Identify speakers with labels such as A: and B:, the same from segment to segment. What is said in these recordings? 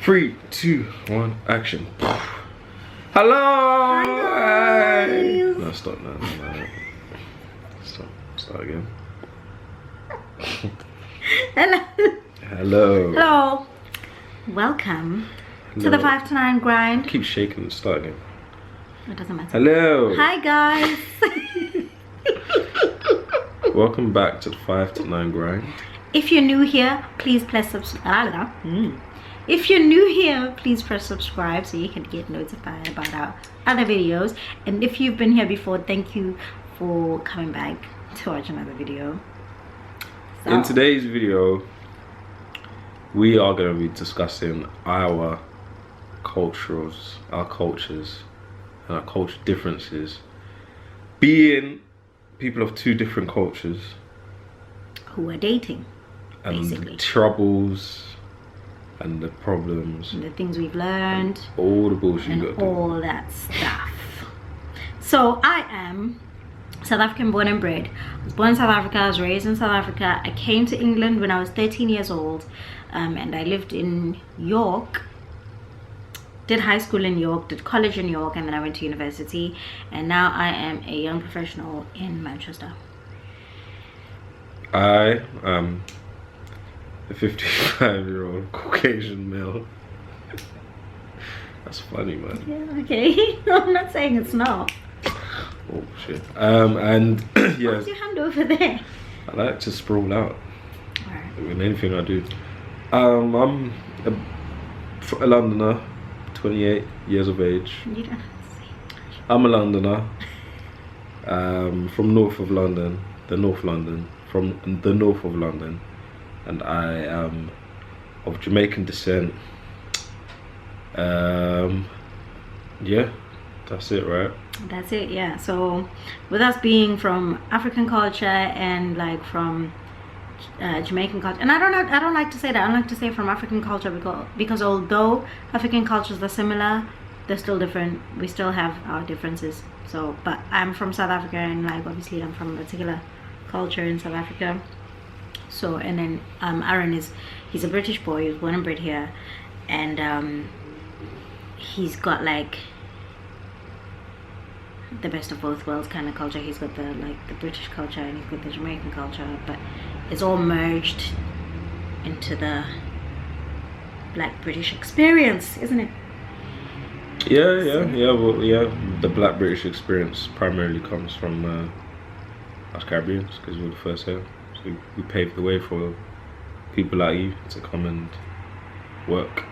A: 3, 2, 1, action. Hello!
B: Hi guys.
A: No, stop now. No. Start again.
B: Hello.
A: Hello.
B: Hello. Welcome to the 5 to 9 grind.
A: Keep shaking and start again.
B: It doesn't matter.
A: Hello.
B: Hi guys.
A: Welcome back to the 5 to 9 grind.
B: If you're new here, please press subscribe. If you're new here, please press subscribe so you can get notified about our other videos. And if you've been here before, thank you for coming back to watch another video. So,
A: in today's video, we are going to be discussing our cultures, and our culture differences. Being people of two different cultures,
B: who are dating,
A: and
B: basically.
A: the troubles and the problems,
B: and the things we've learned,
A: all the bullshit
B: and
A: you got to do.
B: all that stuff. So I am South African born and bred. I was born in South Africa, I was raised in South Africa. I came to England when I was 13 years old, and I lived in York, did high school in York, did college in York, and then I went to university, and now I am a young professional in Manchester.
A: I am a 55-year-old Caucasian male. That's funny, man.
B: Yeah, okay. I'm not saying it's not.
A: Oh shit. And yeah,
B: What's your hand over there?
A: I like to sprawl out
B: Alright.
A: in anything I do. I'm a Londoner, 28 years of age.
B: You don't have to say.
A: I'm a Londoner, from north of London, from the north of London, and I am of Jamaican descent. Yeah, that's it, right?
B: That's it, yeah. So with us being from African culture and like from Jamaican culture, and I don't like to say that. I like to say from African culture because although African cultures are similar, they're still different. We still have our differences. So, but I'm from South Africa, and like obviously I'm from a particular culture in South Africa. So, and then Aaron he's a British boy. He was born and bred here, and he's got like the best of both worlds kind of culture. He's got the British culture, and he's got the Jamaican culture, but it's all merged into the Black British experience, isn't it?
A: Yeah. The Black British experience primarily comes from us Caribbeans, because we were the first here. So we paved the way for people like you to come and work.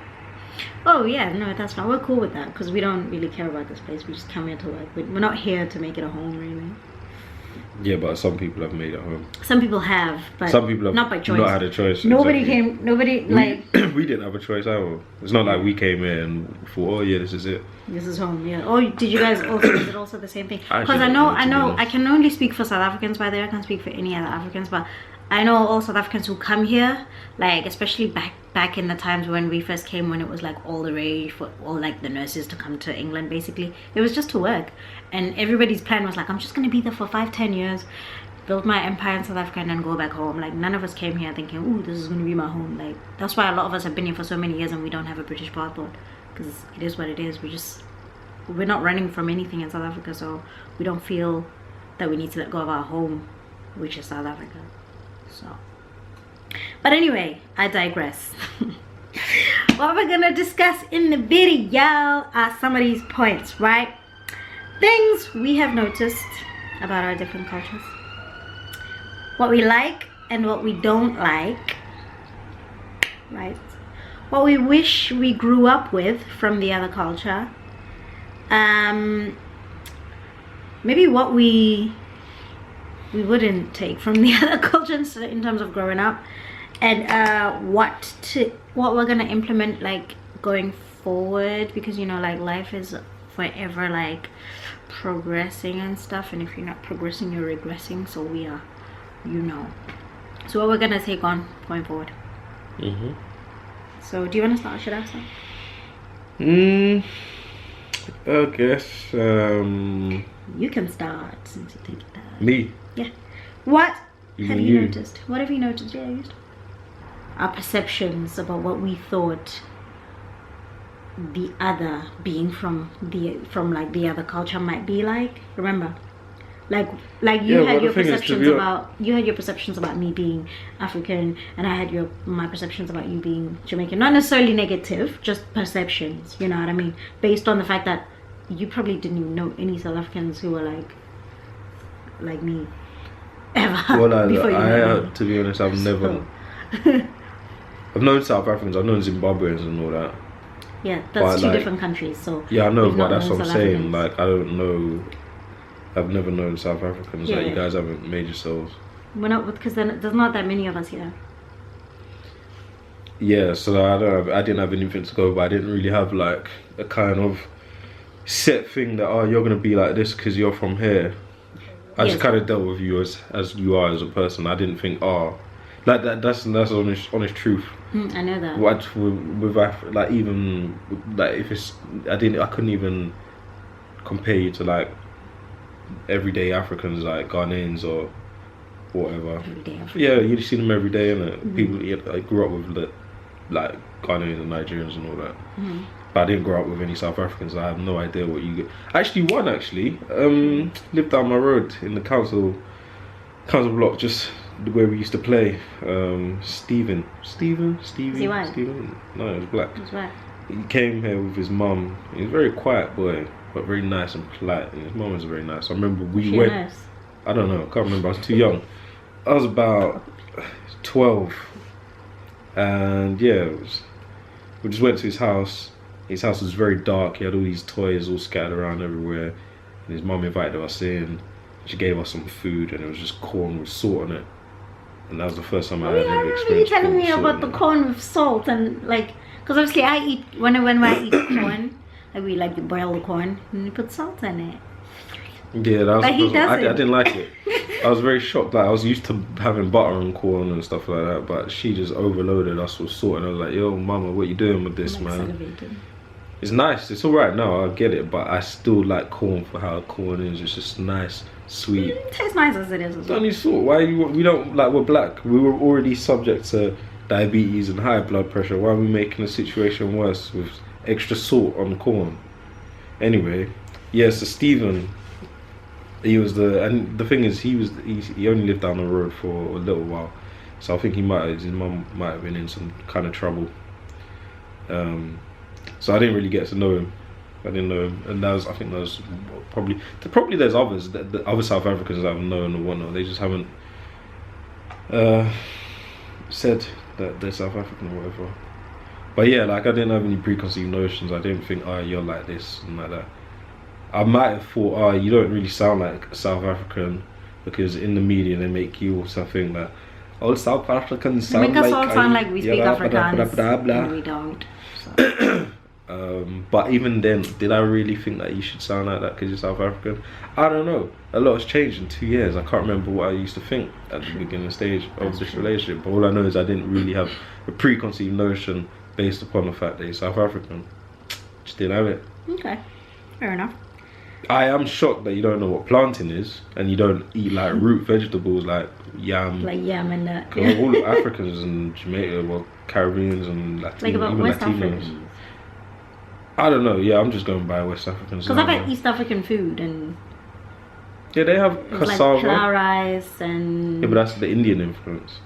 B: Oh yeah, no, that's fine. We're cool with that because we don't really care about this place. We just come here to work. We're not here to make it a home, really.
A: Yeah, but some people have made it home.
B: Some people have, but
A: some people have
B: not by choice.
A: Not had a choice.
B: Nobody
A: exactly.
B: Nobody like.
A: We didn't have a choice either. It's not like we came here and thought, oh yeah, this is it.
B: This is home. Yeah. Oh, did you guys also? Is it also the same thing? Because I know. I can only speak for South Africans. By the way, I can't speak for any other Africans, but I know all South Africans who come here, like especially back in the times when we first came, when it was like all the rage for all like the nurses to come to England. Basically, it was just to work, and everybody's plan was like, I'm just gonna be there for 5-10 years, build my empire in South Africa, and then go back home. Like none of us came here thinking, ooh, this is gonna be my home. Like that's why a lot of us have been here for so many years and we don't have a British passport, because it is what it is. We're not running from anything in South Africa, so we don't feel that we need to let go of our home, which is South Africa. So, but anyway, I digress. What we're gonna discuss in the video are some of these points, right? Things we have noticed about our different cultures, what we like and what we don't like, right? What we wish we grew up with from the other culture, maybe what we wouldn't take from the other cultures in terms of growing up, and what we're gonna implement like going forward, because you know, like life is forever like progressing and stuff, and if you're not progressing, you're regressing. So we are, you know, so what we're gonna take on going forward. So do you want to start or should I start?
A: I guess
B: you can start since you take it.
A: Me?
B: Yeah. What
A: You
B: have
A: mean
B: you
A: you?
B: noticed? What have you noticed? Yeah, our perceptions about what we thought the other being from like the other culture might be like. Remember, like you had your perceptions about me being African, and I had my perceptions about you being Jamaican. Not necessarily negative, just perceptions. You know what I mean? Based on the fact that you probably didn't even know any South Africans who were like me ever.
A: Well, to be honest, I've never. I've known South Africans. I've known Zimbabweans and all that.
B: Yeah, that's two different countries. So
A: yeah, I know, but that's what I'm saying. Like, I don't know. I've never known South Africans. Yeah, like, you guys haven't made yourselves.
B: We're not, because there's not that many of us here.
A: Yeah, so I didn't have anything to go, but I didn't really have like a kind of set thing that you're gonna be like this because you're from here. I just kind of dealt with you as you are as a person. I didn't think like that's honest truth.
B: I know that.
A: With like, even like, if it's I couldn't even compare you to like everyday Africans, like Ghanaians or whatever. Yeah, you see them every day, innit? People I grew up with like Ghanaians and Nigerians and all that. But I didn't grow up with any South Africans. I have no idea what you get. Actually, one lived down my road in the council block, just where we used to play. Stephen. No, he was black.
B: He's white.
A: He came here with his mum. He was a very quiet boy, but very nice and polite. And his mum was very nice. I remember we went. Nice? I don't know. I can't remember. I was too young. I was about 12, and yeah, we just went to his house. His house was very dark. He had all these toys all scattered around everywhere. And his mum invited us in. She gave us some food, and it was just corn with salt on it. And that was the first time I had ever experienced.
B: Are you telling me about the corn with salt and like? Because obviously I eat when I eat corn, like we like to boil the corn and you put salt in it.
A: Yeah, that was. I didn't like it. I was very shocked. Like, I was used to having butter and corn and stuff like that, but she just overloaded us with salt, and I was like, "Yo, mama, what you doing with this, man?" Salivated. It's nice. It's all right now. I get it, but I still like corn for how corn is. It's just nice, sweet.
B: It tastes nice as it is. As well.
A: Don't need salt. Why we don't like? We're black. We were already subject to diabetes and high blood pressure. Why are we making the situation worse with extra salt on the corn? Anyway, yeah. So Stephen. And the thing is, he only lived down the road for a little while, so I think his mum might have been in some kind of trouble. So I didn't really get to know him. I didn't know him, and I think that was probably there's others, the other South Africans that I've known or whatnot. They just haven't said that they're South African or whatever. But yeah, like, I didn't have any preconceived notions. I didn't think, you're like this and like that. I might have thought, you don't really sound like a South African, because in the media they make you also think that all South Africans sound like...
B: They make us all sound like we speak Afrikaans, and we don't. So.
A: But even then, did I really think that you should sound like that because you're South African? I don't know. A lot has changed in 2 years. I can't remember what I used to think at the beginning stage of this relationship. But all I know is I didn't really have a preconceived notion based upon the fact that you're South African. Just didn't have it.
B: Okay, fair enough.
A: I am shocked that you don't know what plantain is, and you don't eat like root vegetables like yam.
B: Like yam and that.
A: Because all Africans and Jamaica, well, Caribbeans and Latinos. I don't know. Yeah, I'm just going by West Africans.
B: Because I've had East African food and.
A: Yeah, they have cassava.
B: Like plow rice and.
A: Yeah, but that's the Indian influence.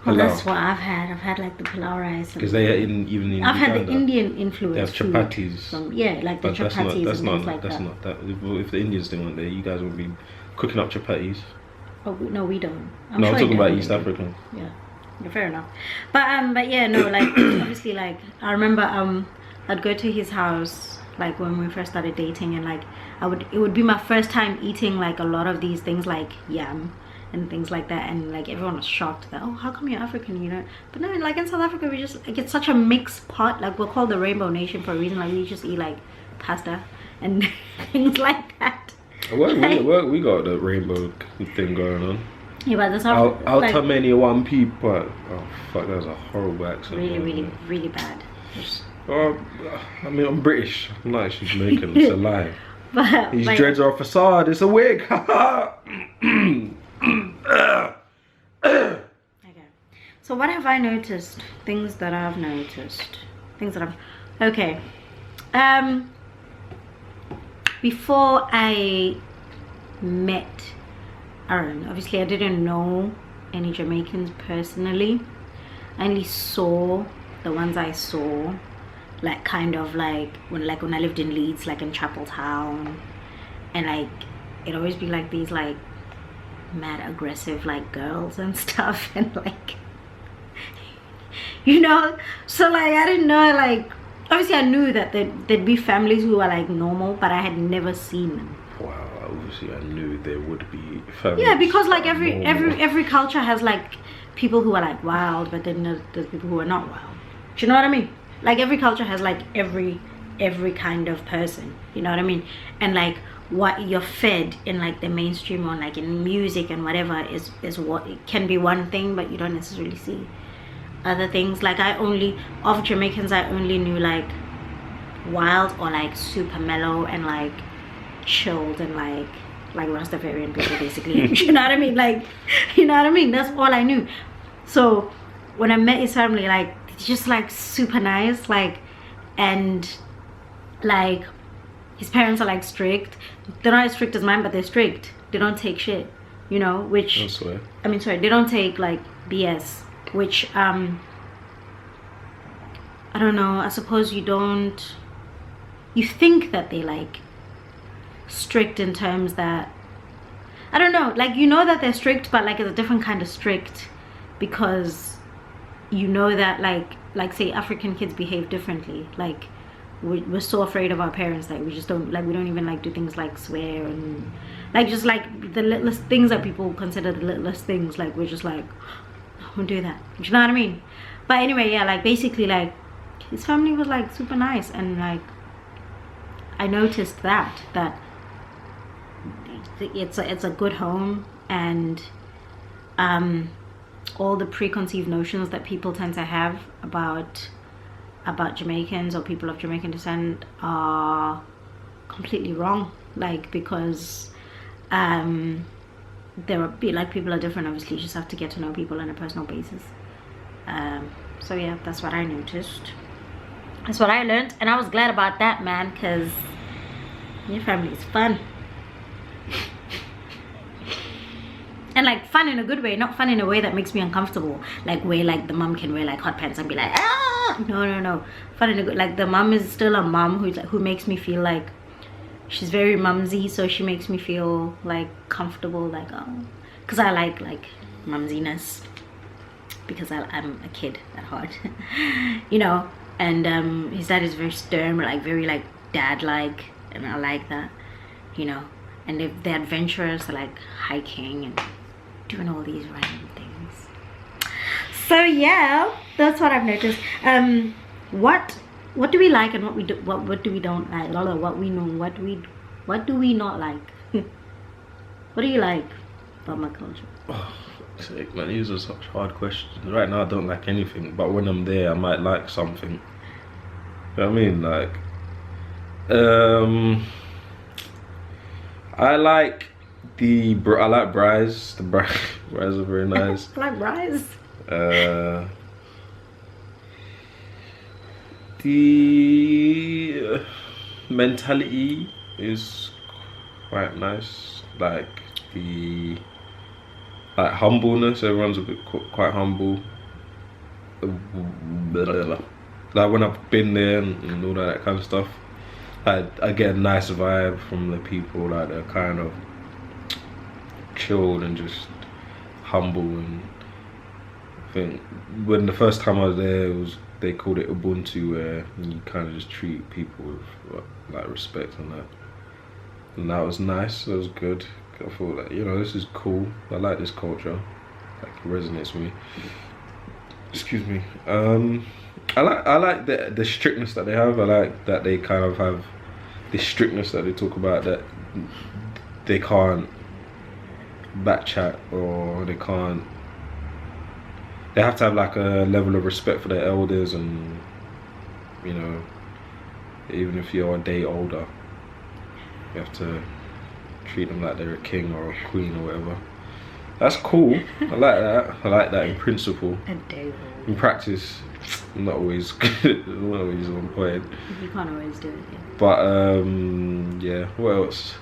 B: Well, that's what I've had. I've had like the plow rice.
A: Because they even in
B: I've had the Indian influence.
A: They have chapatis.
B: Like the chapatis and things like that.
A: That's not that. If the Indians didn't want there, you guys would be cooking up chapatis.
B: Oh no, we don't.
A: I'm talking about East African.
B: Yeah, fair enough. But yeah, no, like obviously, like I remember I'd go to his house like when we first started dating, and like it would be my first time eating like a lot of these things like yam and things like that, and like everyone was shocked that, oh, how come you're African, you know? But no, like in South Africa we just like, it's such a mixed pot. Like we're called the Rainbow Nation for a reason. Like we just eat like pasta and things like that.
A: We got the rainbow thing going on.
B: Yeah, but that's how
A: like, many one people. Oh fuck, that was a horrible accent.
B: Really bad.
A: I mean, I'm British. I'm not actually Jamaican. It's a lie.
B: But
A: these dreads are a facade. It's a wig.
B: Okay. So what have I noticed? Things that I've noticed. Things that I've Okay. Before I met Aaron, obviously I didn't know any Jamaicans personally. I only saw the ones I saw, like kind of like when I lived in Leeds, like in Chapel Town, and like it'd always be like these like mad aggressive like girls and stuff, and like you know, so like I didn't know, like obviously I knew that there'd be families who are like normal, but I had never seen them.
A: Wow, obviously I knew there would be families.
B: Yeah, because like every culture has like people who are like wild, but then there's people who are not wild. Do you know what I mean? Like every culture has like every kind of person, you know what I mean? And like what you're fed in like the mainstream or like in music and whatever is what it can be one thing, but you don't necessarily see other things. Like of Jamaicans I only knew like wild or like super mellow and like chilled and like Rastafarian people basically. You know what I mean? Like, you know what I mean? That's all I knew. So when I met his family, like just like super nice, like, and like his parents are like strict. They're not as strict as mine, but they're strict. They don't take shit, you know, which they don't take like BS, which I don't know, I suppose you think that they like strict in terms that, I don't know, like you know that they're strict, but like it's a different kind of strict, because you know that like say African kids behave differently. Like we're so afraid of our parents, like we don't even like do things like swear and like just like the littlest things that people consider the littlest things, like we're just like, I won't do that. Do you know what I mean? But anyway, yeah, like basically like his family was like super nice, and like I noticed that it's a good home, and all the preconceived notions that people tend to have about Jamaicans or people of Jamaican descent are completely wrong. Like, because people are different, obviously. You just have to get to know people on a personal basis. So yeah, that's what I noticed. That's what I learned, and I was glad about that, man, because your family is fun. And like fun in a good way, not fun in a way that makes me uncomfortable, like where like the mom can wear like hot pants and be like, ah, no, fun in a good, like the mom is still a mom who makes me feel like she's very mumsy, so she makes me feel like comfortable, like, oh, because I like mumsiness, because I'm a kid at heart. You know. And his dad is very stern, like very like dad like, and I like that, you know. And if they're adventurous, they're like hiking and doing all these random things. So yeah, that's what I've noticed. What do we like and what we do, what do we don't like? What we know, what do we not like? What do you like about my culture?
A: Oh, sake, man, these are such hard questions. Right now I don't like anything, but when I'm there I might like something. You know what I mean? Like I like Bry's. The Bry's are very nice.
B: I like Bry's.
A: The mentality is quite nice. Like the humbleness. Everyone's a bit quite humble. Like when I've been there and all that kind of stuff, I get a nice vibe from the people. Like they're kind of chilled and just humble. And I think when the first time I was there, they called it Ubuntu, where you kind of just treat people with like respect and that. And that was nice. That was good. I thought like, you know, this is cool. I like this culture. Like it resonates with me. Excuse me. I like the strictness that they have. I like that they kind of have this strictness that they talk about, that they can't backchat, or they have to have like a level of respect for their elders, and you know, even if you're a day older, you have to treat them like they're a king or a queen or whatever. That's cool. I like that. I like that in principle.
B: Adorable.
A: In practice, not always good. Not always on point.
B: You can't always do it. Yeah.
A: But yeah. What else?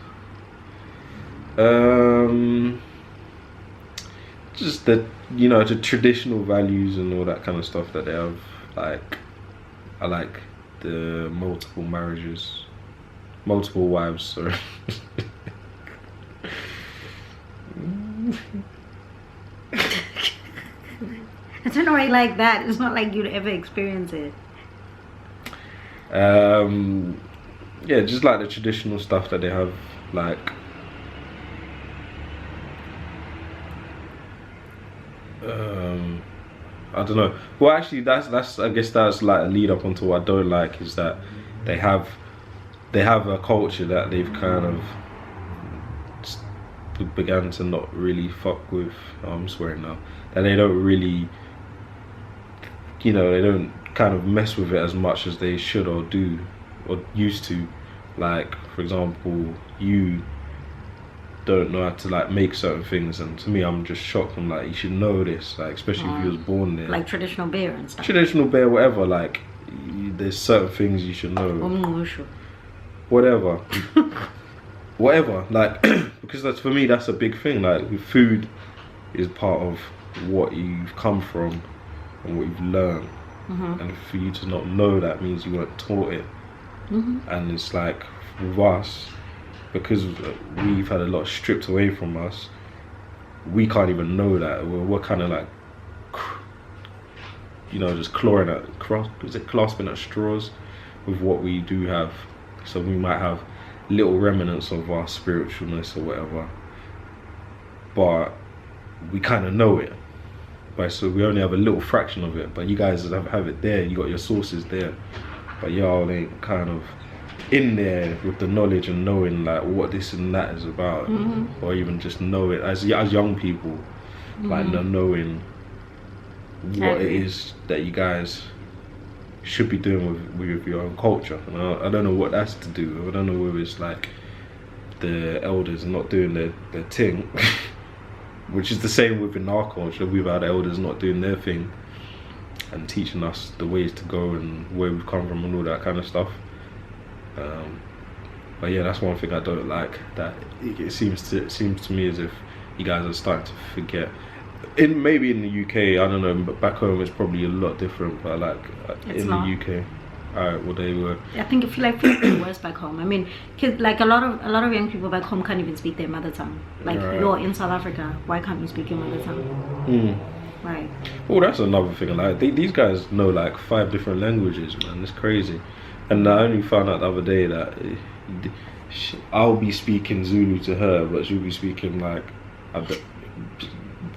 A: Just the the traditional values and all that kind of stuff that they have. Like, I like the multiple marriages, multiple wives. Sorry.
B: I don't know why you like that. It's not like you'd ever experience it.
A: Yeah, just like the traditional stuff that they have, like I don't know. Well, actually, that's I guess that's like a lead up onto what I don't like, is that they have a culture that they've kind of began to not really fuck with. I'm swearing now. That they don't really, they don't kind of mess with it as much as they should or do or used to. Like, for example, you don't know how to like make certain things, and to me, I'm just shocked. I'm like, you should know this, like, especially if you was born there.
B: Like traditional beer and stuff.
A: Traditional beer, whatever. Like, there's certain things you should know. Whatever. Whatever. Like, because that's, for me, that's a big thing. Like, with food is part of what you've come from and what you've learned. And for you to not know that means you weren't taught it. And it's like, with us, because we've had a lot stripped away from us, we can't even know that. We're kind of like, just clasping at straws with what we do have. So we might have little remnants of our spiritualness or whatever, but we kind of know it. Right, so we only have a little fraction of it, but you guys have it there. You got your sources there, but y'all ain't kind of in there with the knowledge and knowing like what this and that is about, or even just know it as young people, like knowing what it is that you guys should be doing with your own culture. And I don't know what that's to do with. I don't know whether it's like the elders not doing their thing, which is the same within our culture. We've had elders not doing their thing and teaching us the ways to go and where we've come from and all that kind of stuff. But yeah, that's one thing I don't like, that it seems to me as if you guys are starting to forget. Maybe in the UK, I don't know, but back home it's probably a lot different. But like in the UK, alright, well, they were.
B: I feel like it's worse back home. I mean, cause like a lot of young people back home can't even speak their mother tongue. Like, you're in South Africa, why can't you speak your mother tongue? Right.
A: Well, that's another thing. Like, these guys know like 5 different languages, man. It's crazy. And I only found out the other day that I'll be speaking Zulu to her, but she'll be speaking like,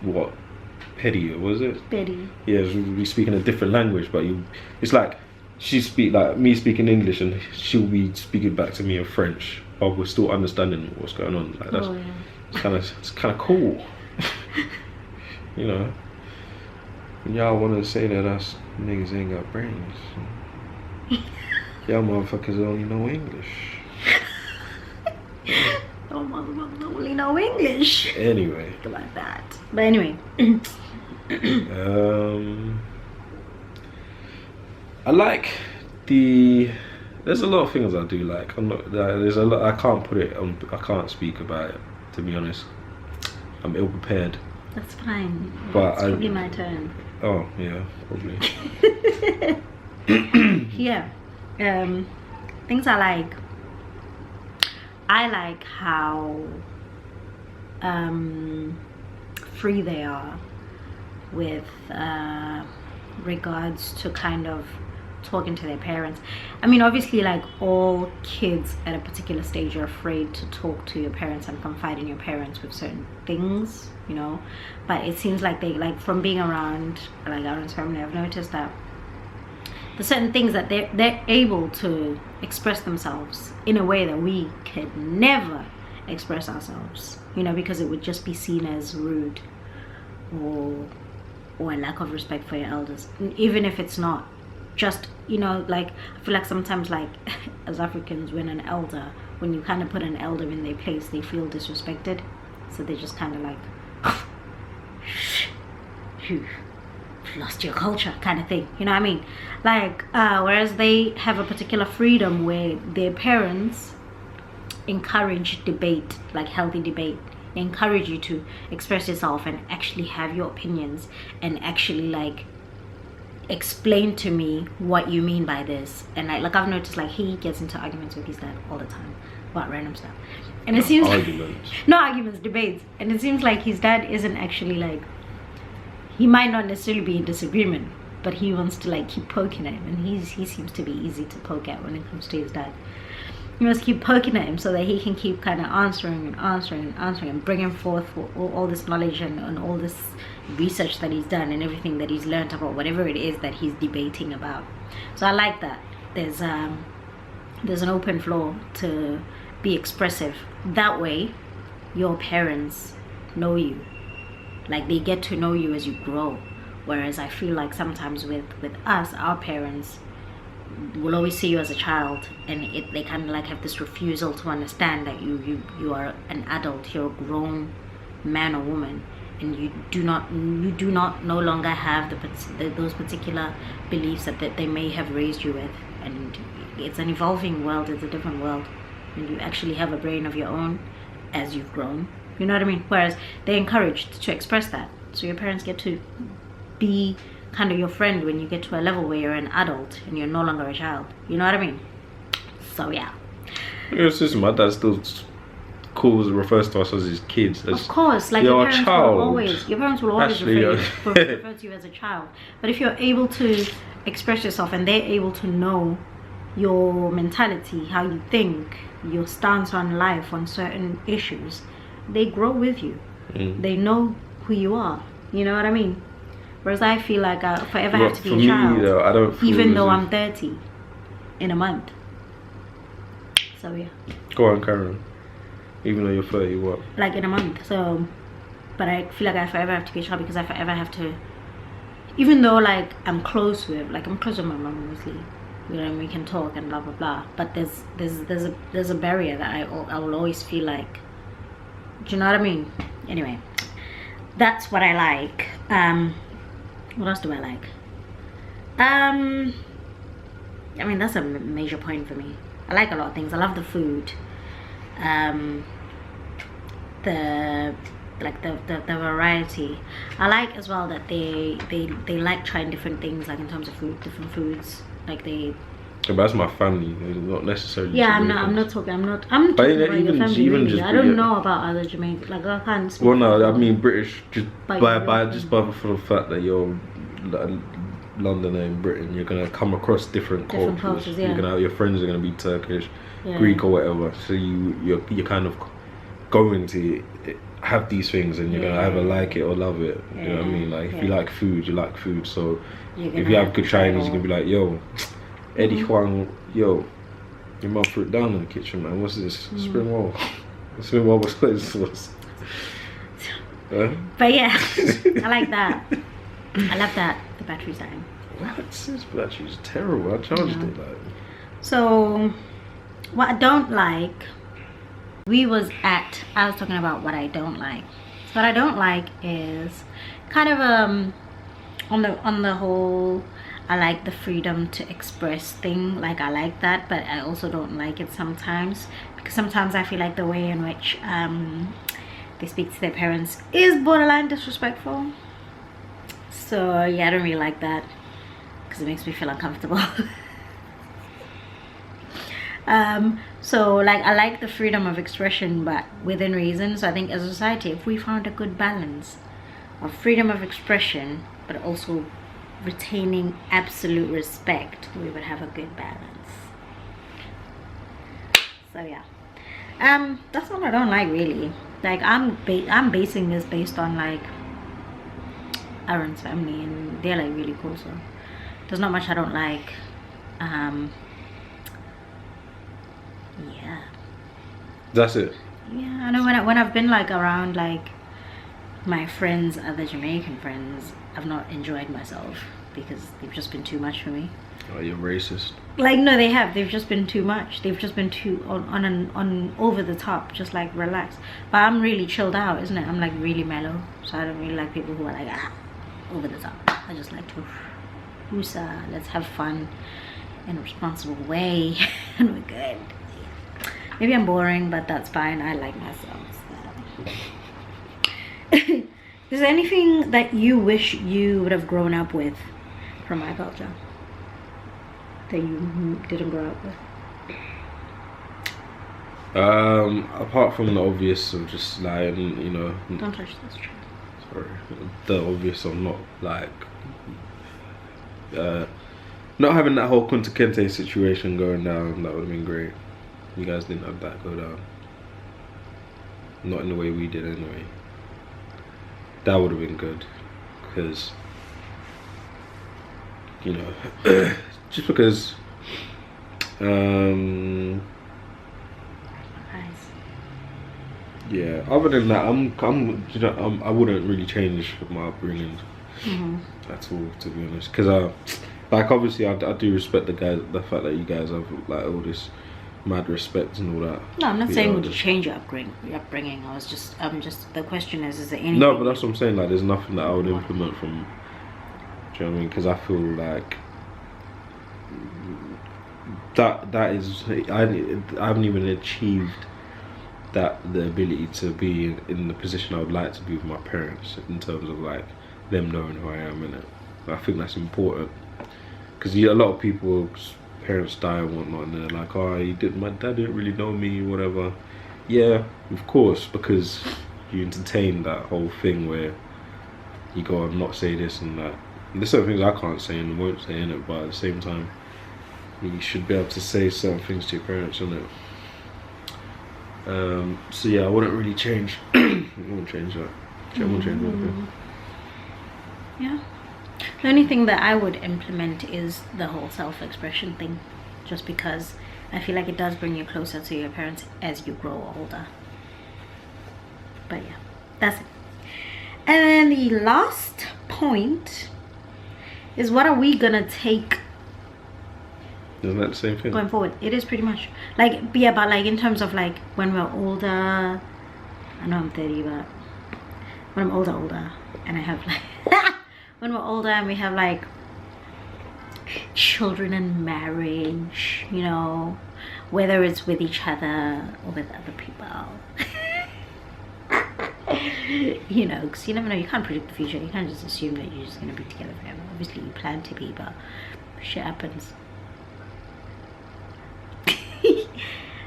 A: what? Petty, was it?
B: Petty.
A: Yeah, she'll be speaking a different language, but it's like she speak like me speaking English, and she'll be speaking back to me in French, but we're still understanding what's going on. Like, that's it's kind of cool. When y'all want to say that us niggas ain't got brains, y'all motherfuckers only know English.
B: Oh, motherfuckers only know English.
A: Anyway.
B: Like that. But anyway.
A: I like there's a lot of things I do like. There's a lot I can't put it on. I can't speak about it, to be honest. I'm ill prepared.
B: That's fine.
A: But
B: it's probably my turn.
A: Oh yeah, probably.
B: Yeah. Things I like. I like how free they are with regards to kind of talking to their parents. I mean, obviously, like, all kids at a particular stage are afraid to talk to your parents and confide in your parents with certain things, but it seems like they, like, from being around like Aaron's family, I've noticed that the certain things that they're able to express themselves in a way that we could never express ourselves, because it would just be seen as rude or a lack of respect for your elders, even if it's not. Just, like, I feel like sometimes, like, as Africans, when you kind of put an elder in their place, they feel disrespected, so they just kind of like you've lost your culture kind of thing, you know what I mean? Like whereas they have a particular freedom where their parents encourage debate, like healthy debate. They encourage you to express yourself and actually have your opinions and actually like explain to me what you mean by this. And like I've noticed, like he gets into arguments with his dad all the time about random stuff, and it seems
A: arguments.
B: Not arguments, debates. And it seems like his dad isn't actually like, he might not necessarily be in disagreement, but he wants to like keep poking at him, and he seems to be easy to poke at when it comes to his dad. He must keep poking at him so that he can keep kind of answering and bringing forth all this knowledge and all this research that he's done and everything that he's learned about whatever it is that he's debating about. So I like that there's an open floor to be expressive. That way your parents know you, like they get to know you as you grow. Whereas I feel like sometimes with us, our parents will always see you as a child, and they kind of like have this refusal to understand that you are an adult, you're a grown man or woman, and you do not no longer have those particular beliefs that they may have raised you with. And it's an evolving world, it's a different world, and you actually have a brain of your own as you've grown, you know what I mean? Whereas they're encouraged to express that, so your parents get to be kind of your friend when you get to a level where you're an adult and you're no longer a child, you know what I mean? So yeah,
A: it's just my dad still refers to us as his kids.
B: Of course, like your parents will always refer to you as a child. But if you're able to express yourself and they're able to know your mentality, how you think, your stance on life, on certain issues, they grow with you. They know who you are, you know what I mean? Whereas I feel like I forever have to be a child,
A: though, I don't
B: even though I'm 30 in a month. So yeah.
A: Go on, Karen. Even though you're 30, what? Like
B: in a month. So, but I feel like I forever have to be a child because I forever have to, even though like I'm close with my mom, obviously, you know, and we can talk and blah blah blah. But there's a barrier that I will always feel like. Do you know what I mean? Anyway, that's what I like. What else do I like? I mean, that's a major point for me. I like a lot of things. I love the food. The variety. I like as well that they like trying different things, like in terms of food, different foods. Like they.
A: Yeah, but that's my family. Not necessarily.
B: Yeah, I'm not talking about your family. Really. I don't know about other Jamaicans. Like I can't speak.
A: Well, no, I mean British. Just by for the fact that you're Londoner in Britain, you're gonna come across different cultures.
B: Yeah.
A: Your friends are gonna be Turkish, Greek or whatever. So you're kind of going to have these things, and you're gonna either like it or love it. You know what I mean? Like if you like food, you like food. So if you have good Chinese, you're gonna be like, yo, Eddie Huang, yo, your mum threw it down in the kitchen, man. What's this? Spring roll. Spring roll was close.
B: But yeah, I like that. I love that the battery's dying.
A: What? This battery's terrible. I charged it like.
B: So, what I don't like. I was talking about what I don't like. So what I don't like is kind of on the whole, I like the freedom to express thing. Like I like that, but I also don't like it sometimes, because sometimes I feel like the way in which they speak to their parents is borderline disrespectful. So yeah, I don't really like that because it makes me feel uncomfortable. So like I like the freedom of expression, but within reason. So I think as a society, if we found a good balance of freedom of expression but also retaining absolute respect, we would have a good balance. So yeah, that's all I don't like really. Like I'm basing this based on like Aaron's family, and they're like really cool, so there's not much I don't like. Yeah,
A: that's it.
B: Yeah, I know when I've been like around like my friends, other Jamaican friends, I've not enjoyed myself because they've just been too much for me.
A: Oh, you're racist.
B: Like no, they've just been too much. They've just been too on over the top, just like relax. But I'm really chilled out, isn't it? I'm like really mellow, so I don't really like people who are like over the top. I just like to let's have fun in a responsible way and we're good. Maybe I'm boring, but that's fine. I like myself. So. Is there anything that you wish you would have grown up with from my culture that you didn't grow up with?
A: Apart from the obvious of just like, you know,
B: don't touch this tree.
A: Sorry, the obvious of not like not having that whole Kunta Kinte situation going down. That would have been great. You guys didn't have that go down, not in the way we did anyway. That would have been good, because you know, just because yeah, other than that, you know, I wouldn't really change my upbringing at all, to be honest. Because like obviously I do respect the fact that you guys have like all this mad respect and all that.
B: No, I'm not saying would you change your upbringing. The question is there anything?
A: No, but that's what I'm saying. Like, there's nothing that I would implement from. Do you know what I mean? Because I feel like that is I haven't even achieved the ability to be in the position I would like to be with my parents, in terms of like them knowing who I am, innit? I think that's important, because a lot of people's parents die and whatnot, and they're like, oh, my dad didn't really know me, whatever. Yeah, of course, because you entertain that whole thing where you go and not say this and that. And there's certain things I can't say and won't say, innit? But at the same time, you should be able to say certain things to your parents, innit? So yeah, I wouldn't really change. I wouldn't change that. I wouldn't change anything.
B: Yeah. The only thing that I would implement is the whole self-expression thing, just because I feel like it does bring you closer to your parents as you grow older. But yeah, that's it. And then the last point is, what are we gonna take?
A: Isn't that the same thing?
B: Going forward, it is pretty much like, yeah, but like in terms of like when we're older, I know I'm 30, but when I'm older, and I have like when we're older and we have like children and marriage, you know, whether it's with each other or with other people, you know, because you never know, you can't predict the future. You can't just assume that you're just going to be together forever. Obviously you plan to be, but shit happens.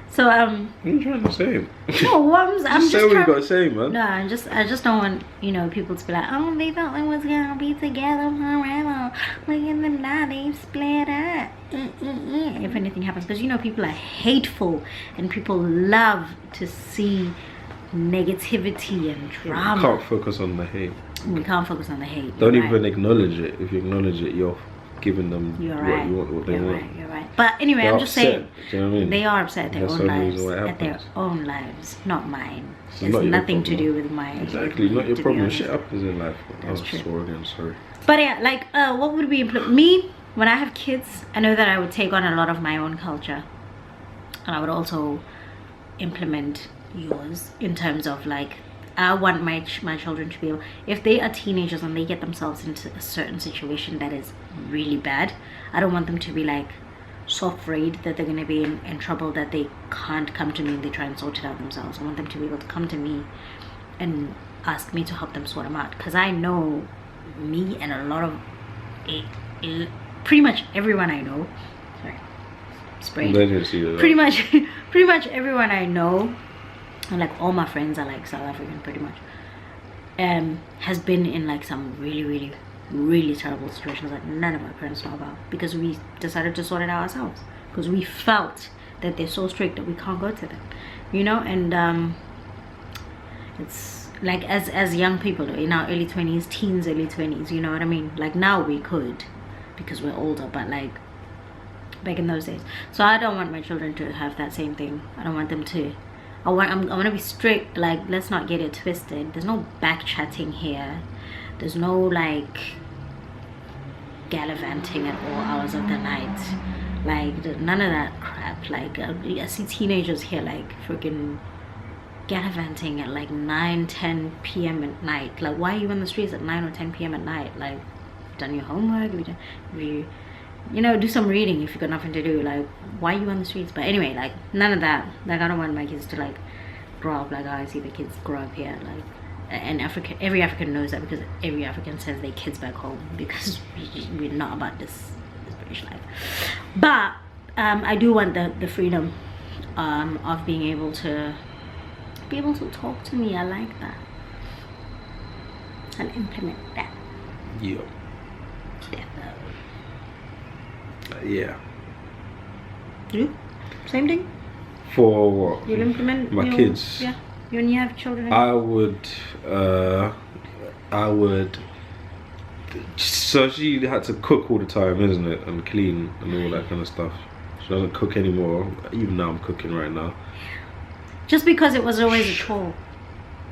B: So
A: what are you trying to say?
B: No, I'm just
A: say what you gotta say, man.
B: No, I just don't want, you know, people to be like, oh, they thought they was gonna be together forever. Look at them now, they split up. If anything happens, because you know people are hateful and people love to see negativity and drama.
A: You can't focus on the hate.
B: We can't focus on the hate.
A: Don't even acknowledge it. If you acknowledge it, you're giving them what you want, what they want.
B: You're right. But anyway,
A: They're
B: I'm just saying,
A: do you know what I mean?
B: They are upset at their
A: That's
B: own
A: the only
B: lives.
A: reason why it
B: At their
A: happens.
B: own lives, not mine.
A: It's
B: It's
A: not your
B: nothing to
A: problem.
B: do with my.
A: Exactly, not your
B: to be
A: problem.
B: honest.
A: Shit happens in life.
B: That's true.
A: Swore again, sorry.
B: But yeah, like, what would we implement? Me, when I have kids, I know that I would take on a lot of my own culture, and I would also implement yours in terms of like, I want my children to be able, if they are teenagers and they get themselves into a certain situation that is really bad, I don't want them to be like so afraid that they're going to be in trouble that they can't come to me and they try and sort it out themselves. I want them to be able to come to me and ask me to help them sort them out, because I know me and a lot of pretty much everyone I know, sorry, sprayed, pretty much everyone I know, and like all my friends are like South African pretty much, has been in like some really terrible situations that none of my parents know about, because we decided to sort it out ourselves, because we felt that they're so strict that we can't go to them, you know. And it's like, as young people in our early 20s, teens, early 20s, you know what I mean, like now we could because we're older, but like back in those days. So I don't want my children to have that same thing. I don't want them to, I want to be strict. Like, let's not get it twisted. There's no back chatting here. There's no like gallivanting at all hours of the night. Like, none of that crap. Like, I see teenagers here like freaking gallivanting at like 9-10 p.m. at night. Like, why are you on the streets at 9 or 10 p.m. at night? Like, done your homework? Have you do some reading if you've got nothing to do. Like, why are you on the streets? But anyway, like, none of that. Like, I don't want my kids to like grow up like I see the kids grow up here. Like, and every African knows that, because every African sends their kids back home, because we're not about this British life. But I do want the freedom of being able to talk to me. I like that. And implement that.
A: Yeah.
B: Definitely.
A: Yeah.
B: You? Same thing?
A: For what?
B: You'll implement
A: my kids?
B: Yeah. When you have children?
A: I would. So she had to cook all the time, isn't it? And clean and all that kind of stuff. She doesn't cook anymore. Even now I'm cooking right now.
B: Just because it was always a chore.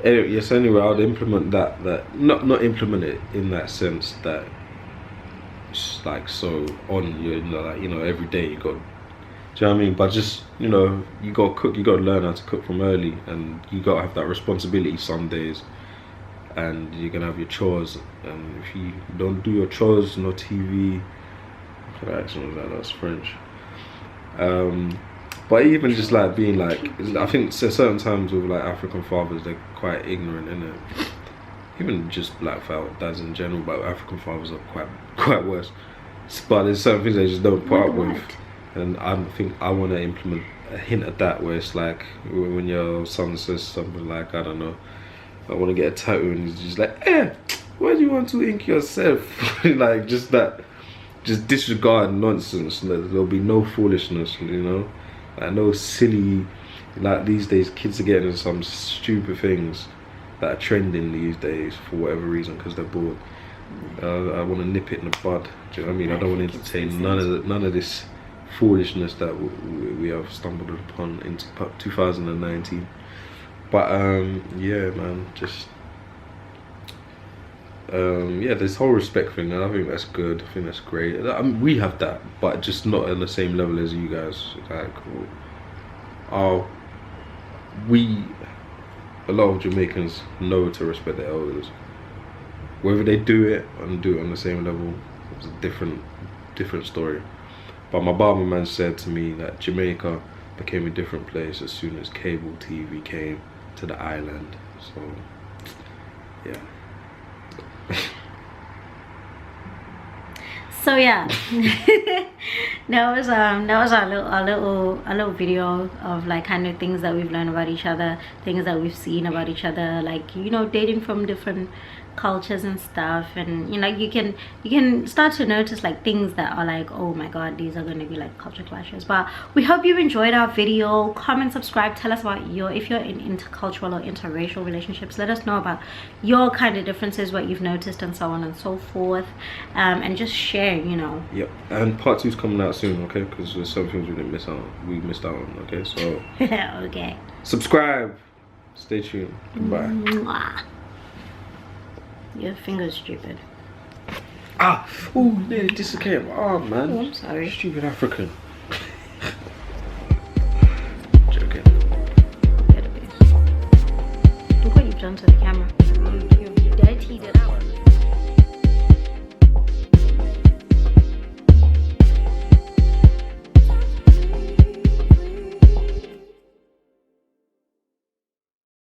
A: Yes, anyway, I would implement that not implement it in that sense that it's like so on you, like, every day you got, do you know what I mean? But just, you got to cook, you got to learn how to cook from early, and you got to have that responsibility some days, and you're gonna have your chores, and if you don't do your chores, no TV. That's French. But even just like being like, I think certain times with like African fathers, they're quite ignorant, innit? Even just black dads in general, but African fathers are quite worse. But there's certain things they just don't put up with, and I think I want to implement a hint at that, where it's like when your son says something like, I don't know, I want to get a tattoo, and he's just like, why do you want to ink yourself? Like, just disregard nonsense. There'll be no foolishness, like no silly, like these days kids are getting into some stupid things that are trending these days for whatever reason, because they're bored. I want to nip it in the bud. Do you know what I mean? I don't want to entertain none of this foolishness that we have stumbled upon in 2019. But yeah, man, just this whole respect thing, and I think that's good. I think that's great. I mean, we have that, but just not on the same level as you guys. Like, a lot of Jamaicans know to respect their elders. Whether they do it and do it on the same level, it's a different story. But my barber man said to me that Jamaica became a different place as soon as cable TV came to the island. So yeah.
B: So yeah, that was our little video of like kind of things that we've learned about each other, things that we've seen about each other, like, dating from different cultures and stuff, and you can start to notice like things that are like, oh my god, these are going to be like culture clashes. But we hope you enjoyed our video. Comment, subscribe, tell us about if you're in intercultural or interracial relationships, let us know about your kind of differences, what you've noticed, and so on and so forth, and just share.
A: Yep. And part 2 is coming out soon, okay? Because there's some things we missed out on, okay? So
B: okay,
A: subscribe, stay tuned, goodbye.
B: Mwah. Your finger's stupid.
A: Oh, nearly dislocated my arm, man.
B: Oh, I'm sorry.
A: Stupid African. Joking.
B: Look what you've done to the camera. You've dirtied it out.